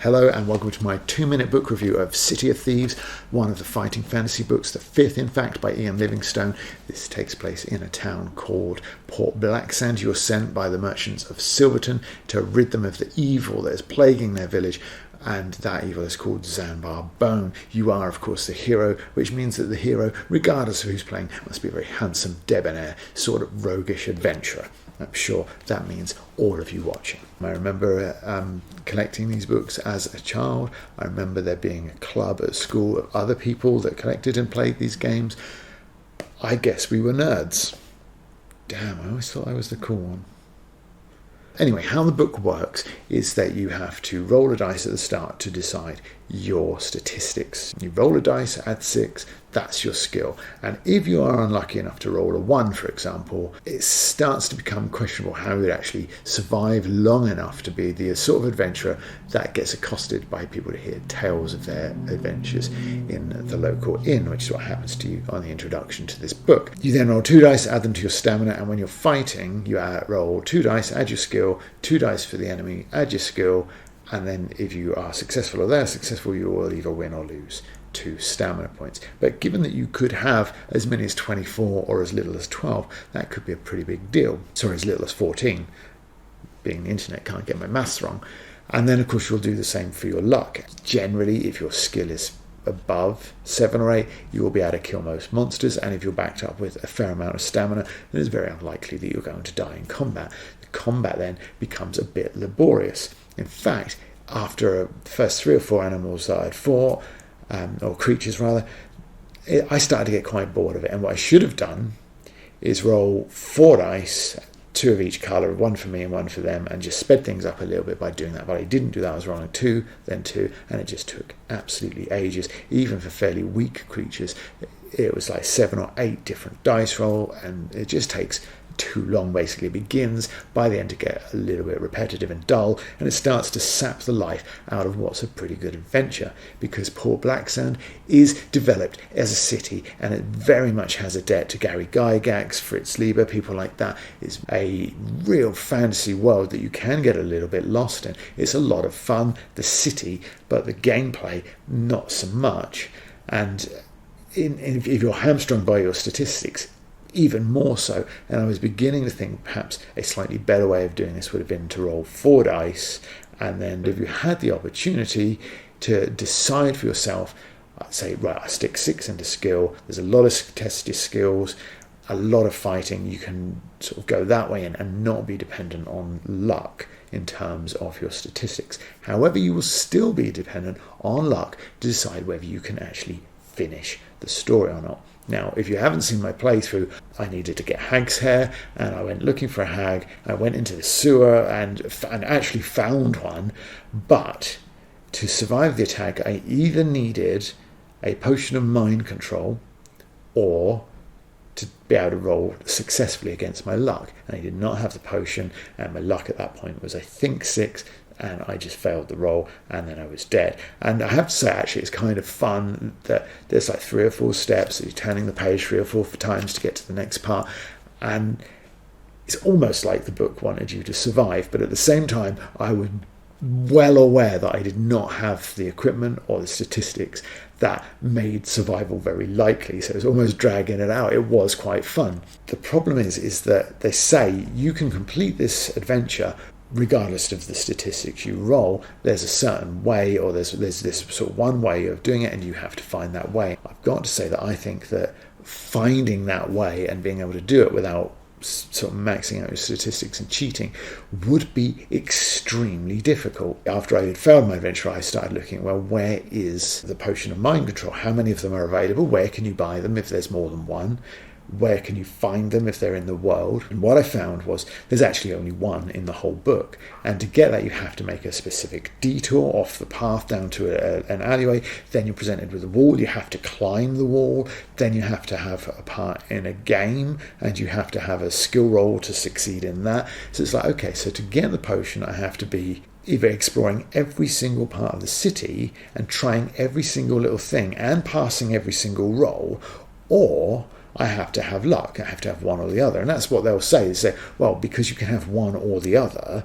Hello and welcome to my 2-minute book review of City of Thieves, one of the fighting fantasy books, the fifth in fact, by Ian Livingstone. This takes place in a town called Port Blacksand. You are sent by the merchants of Silverton to rid them of the evil that is plaguing their village, and that evil is called Zanbar Bone. You are, of course, the hero, which means that the hero, regardless of who's playing, must be a very handsome, debonair, sort of roguish adventurer. I'm sure that means all of you watching. I remember collecting these books as a child. I remember there being a club at school of other people that collected and played these games. I guess we were nerds. Damn, I always thought I was the cool one. Anyway, how the book works is that you have to roll a dice at the start to decide your statistics. You roll a dice, add 6, that's your skill. And if you are unlucky enough to roll a 1, for example, it starts to become questionable how you would actually survive long enough to be the sort of adventurer that gets accosted by people to hear tales of their adventures in the local inn, which is what happens to you on the introduction to this book. You then roll 2 dice, add them to your stamina, and when you're fighting, you roll 2 dice, add your skill, 2 dice for the enemy, add your skill, and then if you are successful or they're successful, you will either win or lose 2 stamina points. But given that you could have as many as 24 or as little as 12, that could be a pretty big deal. Sorry, as little as 14. Being the internet, can't get my maths wrong. And then, of course, you'll do the same for your luck. Generally, if your skill is above 7 or 8, you will be able to kill most monsters, and if you're backed up with a fair amount of stamina, then it's very unlikely that you're going to die in combat. The combat then becomes a bit laborious. In fact, after the first 3 or 4 animals that I'd fought, or creatures rather, I started to get quite bored of it, and what I should have done is roll 4 dice, 2 of each colour, 1 for me and 1 for them, and just sped things up a little bit by doing that. But I didn't do that. I was rolling 2, then 2, and it just took absolutely ages. Even for fairly weak creatures, it was like 7 or 8 different dice roll, and it just takes too long. Basically, it begins by the end to get a little bit repetitive and dull, and it starts to sap the life out of what's a pretty good adventure, because Port Blacksand is developed as a city, and it very much has a debt to Gary Gygax, Fritz Lieber, people like that. It's a real fantasy world that you can get a little bit lost in. It's a lot of fun, the city, but the gameplay not so much. And if you're hamstrung by your statistics, even more so. And I was beginning to think perhaps a slightly better way of doing this would have been to roll 4 dice, and then if you had the opportunity to decide for yourself, I'd say, right, I stick 6 into skill. There's a lot of tested skills, a lot of fighting. You can sort of go that way and not be dependent on luck in terms of your statistics. However, you will still be dependent on luck to decide whether you can actually finish the story or not. Now, if you haven't seen my playthrough, I needed to get hag's hair, and I went looking for a hag. I went into the sewer and actually found one, but to survive the attack, I either needed a potion of mind control or to be able to roll successfully against my luck. And I did not have the potion, and my luck at that point was, I think, 6, and I just failed the roll, and then I was dead. And I have to say, actually, it's kind of fun that there's like 3 or 4 steps, you're turning the page 3 or 4 times to get to the next part, and it's almost like the book wanted you to survive, but at the same time, I was well aware that I did not have the equipment or the statistics that made survival very likely, so it was almost dragging it out. It was quite fun. The problem is that they say you can complete this adventure regardless of the statistics you roll. There's a certain way, or there's this sort of one way of doing it, and you have to find that way. I've got to say that I think that finding that way and being able to do it without sort of maxing out your statistics and cheating would be extremely difficult. After I had failed my adventure, I started looking, well, where is the potion of mind control? How many of them are available? Where can you buy them if there's more than one? Where can you find them if they're in the world? And what I found was there's actually only one in the whole book, and to get that you have to make a specific detour off the path down to an alleyway. Then you're presented with a wall, you have to climb the wall, then you have to have a part in a game, and you have to have a skill roll to succeed in that. So it's like, okay, so to get the potion I have to be either exploring every single part of the city and trying every single little thing and passing every single roll, or I have to have luck. I have to have one or the other. And that's what they'll say. They say, well, because you can have one or the other,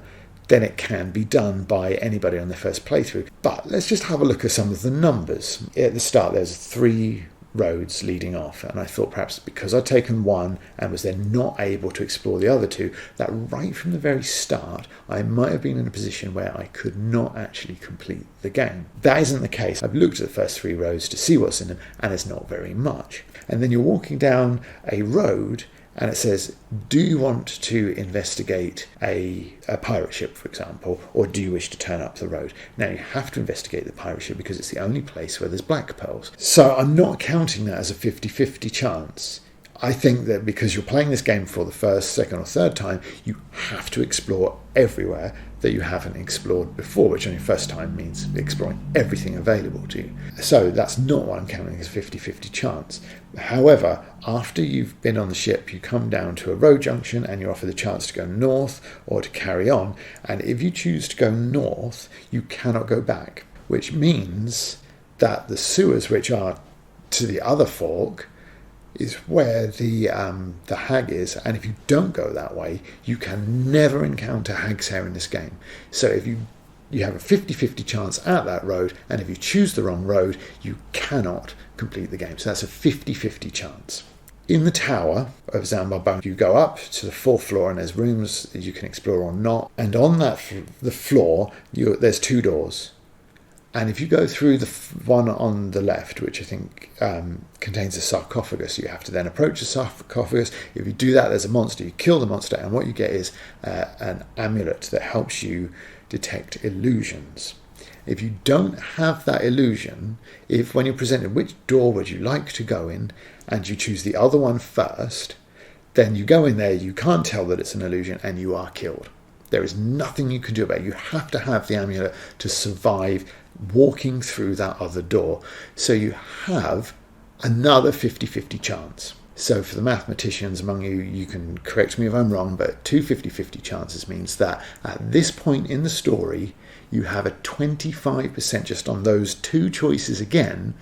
then it can be done by anybody on their first playthrough. But let's just have a look at some of the numbers. At the start, there's 3 roads leading off, and I thought perhaps because I'd taken one and was then not able to explore the other 2, that right from the very start I might have been in a position where I could not actually complete the game. That isn't the case. I've looked at the first 3 roads to see what's in them, and it's not very much. And then you're walking down a road and it says, do you want to investigate a pirate ship, for example, or do you wish to turn up the road? Now, you have to investigate the pirate ship because it's the only place where there's black pearls. So I'm not counting that as a 50-50 chance. I think that because you're playing this game for the first, second or third time, you have to explore everywhere that you haven't explored before, which on your first time means exploring everything available to you. So that's not what I'm counting as a 50-50 chance. However, after you've been on the ship, you come down to a road junction and you're offered the chance to go north or to carry on. And if you choose to go north, you cannot go back, which means that the sewers, which are to the other fork, is where the hag is, and if you don't go that way, you can never encounter hag's hair in this game. So if you have a 50-50 chance at that road, and if you choose the wrong road, you cannot complete the game. So that's a 50-50 chance. In the tower of Zanbar Bone, you go up to the 4th floor, and there's rooms that you can explore or not. And on that the floor, there's 2 doors. And if you go through the one on the left, which I think contains a sarcophagus, you have to then approach the sarcophagus. If you do that, there's a monster. You kill the monster, and what you get is an amulet that helps you detect illusions. If you don't have that illusion, if when you're presented which door would you like to go in, and you choose the other one first, then you go in there, you can't tell that it's an illusion, and you are killed. There is nothing you can do about it. You have to have the amulet to survive walking through that other door. So you have another 50-50 chance. So for the mathematicians among you, you can correct me if I'm wrong, but 2 50-50 chances means that at this point in the story, you have a 25% just on those 2 choices again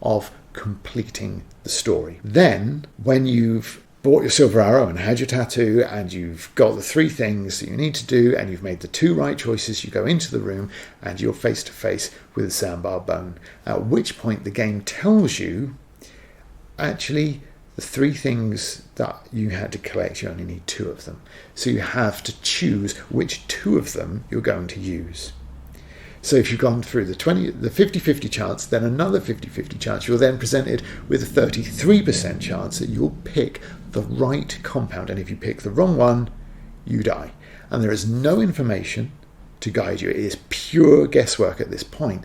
of completing the story. Then, when you've bought your silver arrow and had your tattoo and you've got the 3 things that you need to do and you've made the 2 right choices, you go into the room and you're face to face with Zanbar Bone, at which point the game tells you actually the 3 things that you had to collect, you only need 2 of them. So you have to choose which 2 of them you're going to use. So if you've gone through the 50-50 chance, then another 50-50 chance, you're then presented with a 33% chance that you'll pick the right compound. And if you pick the wrong one, you die. And there is no information to guide you. It is pure guesswork at this point.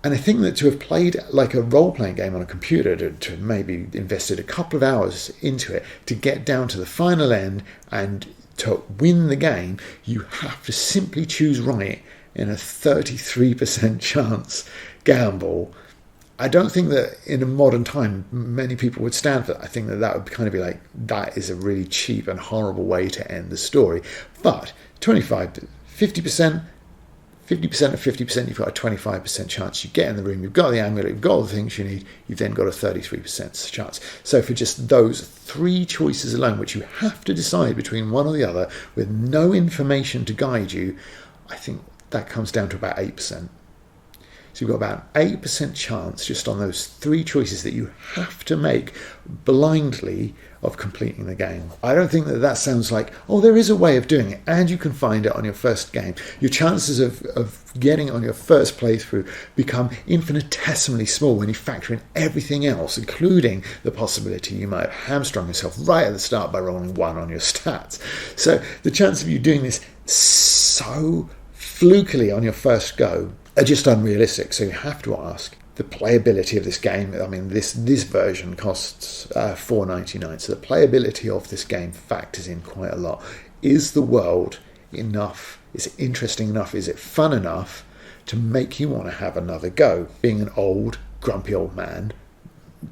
And I think that to have played like a role-playing game on a computer, to maybe invested a couple of hours into it, to get down to the final end and to win the game, you have to simply choose right in a 33% chance gamble. I don't think that in a modern time many people would stand for that. I think that would kind of be like, that is a really cheap and horrible way to end the story. But 50%, 50% of 50%, you've got a 25% chance. You get in the room, you've got the amulet, you've got all the things you need, you've then got a 33% chance. So for just those 3 choices alone, which you have to decide between one or the other with no information to guide you, I think that comes down to about 8%. So you've got about 8% chance just on those 3 choices that you have to make blindly of completing the game. I don't think that sounds like, oh, there is a way of doing it, and you can find it on your first game. Your chances of getting it on your first playthrough become infinitesimally small when you factor in everything else, including the possibility you might have hamstrung yourself right at the start by rolling 1 on your stats. So the chance of you doing this so flukily on your first go are just unrealistic. So you have to ask the playability of this game. I mean, this version costs $4.99, so the playability of this game factors in quite a lot. Is the world enough? Is it interesting enough? Is it fun enough to make you want to have another go? Being an old, grumpy old man,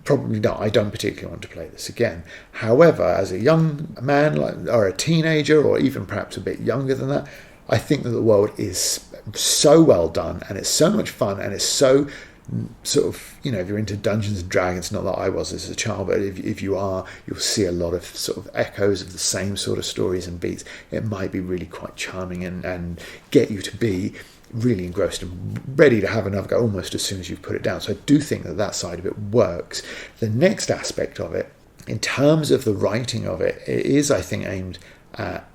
probably not. I don't particularly want to play this again. However, as a young man or a teenager, or even perhaps a bit younger than that, I think that the world is so well done and it's so much fun and it's so sort of, if you're into Dungeons and Dragons, not that I was as a child, but if you are, you'll see a lot of sort of echoes of the same sort of stories and beats. It might be really quite charming and get you to be really engrossed and ready to have another go almost as soon as you've put it down. So I do think that side of it works. The next aspect of it, in terms of the writing of it, it is, I think, aimed at,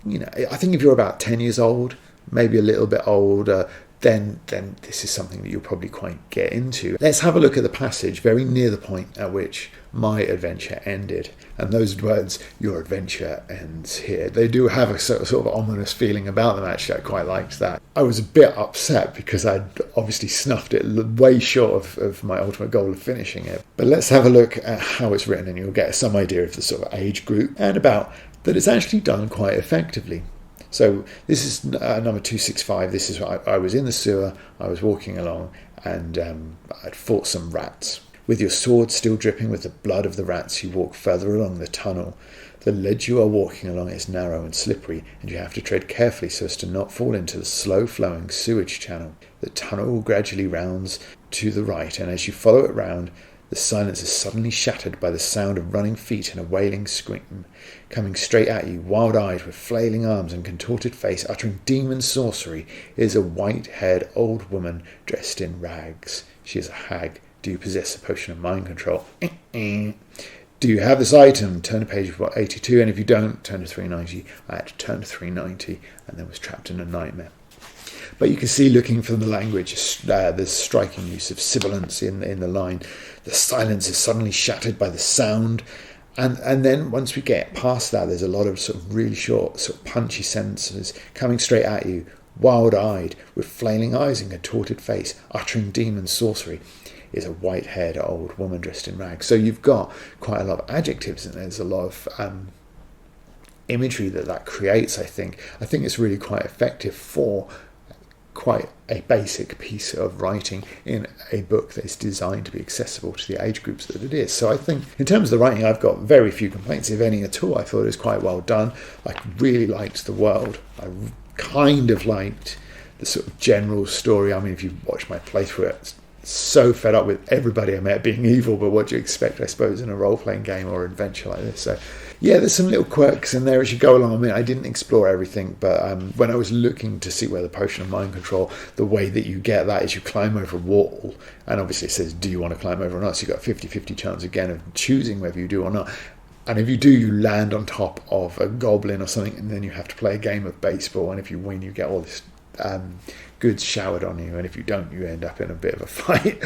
I think if you're about 10 years old, maybe a little bit older, then this is something that you'll probably quite get into. Let's have a look at the passage very near the point at which my adventure ended. And those words, your adventure ends here, they do have a sort of ominous feeling about them, actually. I quite liked that. I was a bit upset because I'd obviously snuffed it way short of my ultimate goal of finishing it. But let's have a look at how it's written, and you'll get some idea of the sort of age group and about that it's actually done quite effectively. So this is number 265. This is I was in the sewer, I was walking along, and I'd fought some rats. With your sword still dripping with the blood of the rats, you walk further along the tunnel. The ledge you are walking along is narrow and slippery, and you have to tread carefully so as to not fall into the slow-flowing sewage channel. The tunnel gradually rounds to the right, and as you follow it round, the silence is suddenly shattered by the sound of running feet and a wailing scream. Coming straight at you, wild-eyed, with flailing arms and contorted face, uttering demon sorcery, is a white-haired old woman dressed in rags. She is a hag. Do you possess a potion of mind control? Do you have this item? Turn to page 82, and if you don't, turn to 390. I had to turn to 390 and then was trapped in a nightmare. But you can see, looking from the language, there's striking use of sibilance in the line. The silence is suddenly shattered by the sound. And then once we get past that, there's a lot of sort of really short, sort of punchy sentences coming straight at you, wild-eyed, with flailing eyes and contorted face, uttering demon sorcery, is a white-haired old woman dressed in rags. So you've got quite a lot of adjectives, and there's a lot of imagery that creates, I think. I think it's really quite effective for quite a basic piece of writing in a book that is designed to be accessible to the age groups that it is. So I think in terms of the writing, I've got very few complaints, if any at all. I thought it was quite well done. I really liked the world. I kind of liked the sort of general story. I mean, if you watch my playthrough, it's so fed up with everybody I met being evil, but what do you expect, I suppose, in a role-playing game or adventure like this? So yeah, there's some little quirks in there as you go along. I mean, I didn't explore everything, but when I was looking to see where the potion of mind control, the way that you get that is you climb over a wall, and obviously it says, do you want to climb over or not? So you've got a 50-50 chance again of choosing whether you do or not. And if you do, you land on top of a goblin or something, and then you have to play a game of baseball, and if you win, you get all this goods showered on you, and if you don't, you end up in a bit of a fight.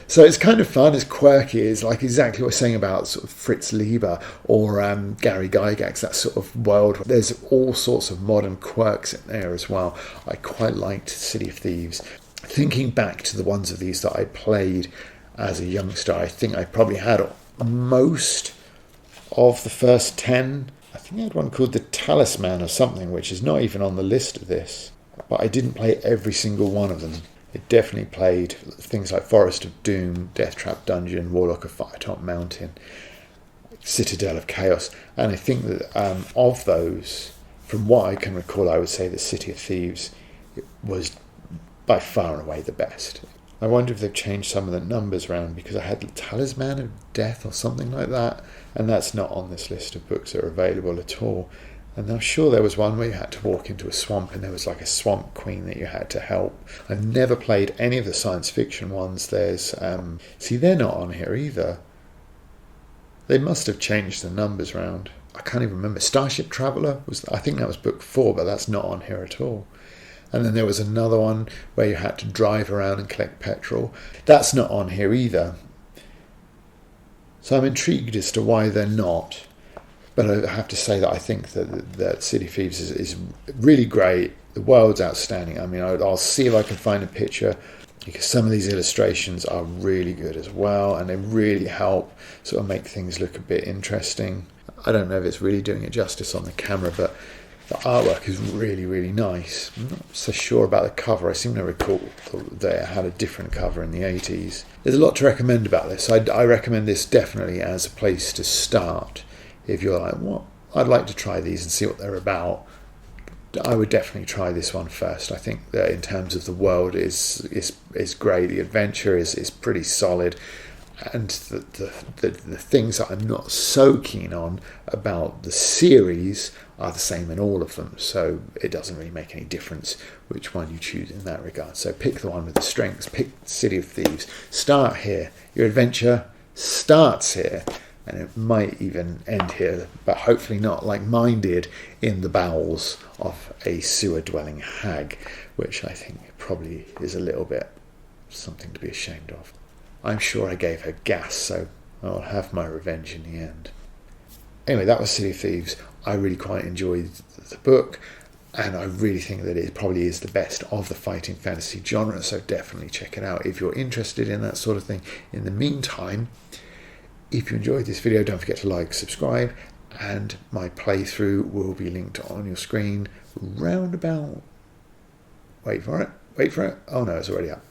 So it's kind of fun, it's quirky, it's like exactly what I was saying about sort of Fritz Lieber or Gary Gygax, that sort of world. There's all sorts of modern quirks in there as well. I quite liked City of Thieves. Thinking back to the ones of these that I played as a youngster, I think I probably had most of the first 10. I think I had one called the Talisman or something, which is not even on the list of this. But I didn't play every single one of them. It definitely played things like Forest of Doom, Death Trap Dungeon, Warlock of Firetop Mountain, Citadel of Chaos. And I think that of those, from what I can recall, I would say that City of Thieves was by far and away the best. I wonder if they've changed some of the numbers around, because I had the Talisman of Death or something like that, and that's not on this list of books that are available at all. And I'm sure there was one where you had to walk into a swamp and there was like a swamp queen that you had to help. I've never played any of the science fiction ones. There's, see, they're not on here either. They must have changed the numbers around. I can't even remember. Starship Traveller, I think that was book 4, but that's not on here at all. And then there was another one where you had to drive around and collect petrol. That's not on here either. So I'm intrigued as to why they're not. But I have to say that I think that City of Thieves is really great. The world's outstanding. I mean, I'll see if I can find a picture, because some of these illustrations are really good as well, and they really help sort of make things look a bit interesting. I don't know if it's really doing it justice on the camera, but the artwork is really, really nice. I'm not so sure about the cover. I seem to recall that it had a different cover in the 80s. There's a lot to recommend about this. I recommend this definitely as a place to start. If you're like, well, I'd like to try these and see what they're about, I would definitely try this one first. I think that in terms of the world is great. The adventure is pretty solid, and the things that I'm not so keen on about the series are the same in all of them. So it doesn't really make any difference which one you choose in that regard. So pick the one with the strengths. Pick City of Thieves. Start here. Your adventure starts here. And it might even end here, but hopefully not, like mine did, in the bowels of a sewer-dwelling hag, which I think probably is a little bit something to be ashamed of. I'm sure I gave her gas, so I'll have my revenge in the end. Anyway, that was City of Thieves. I really quite enjoyed the book, and I really think that it probably is the best of the fighting fantasy genre, so definitely check it out if you're interested in that sort of thing. In the meantime, if you enjoyed this video, don't forget to like, subscribe, and my playthrough will be linked on your screen round about... Wait for it. Oh no, it's already up.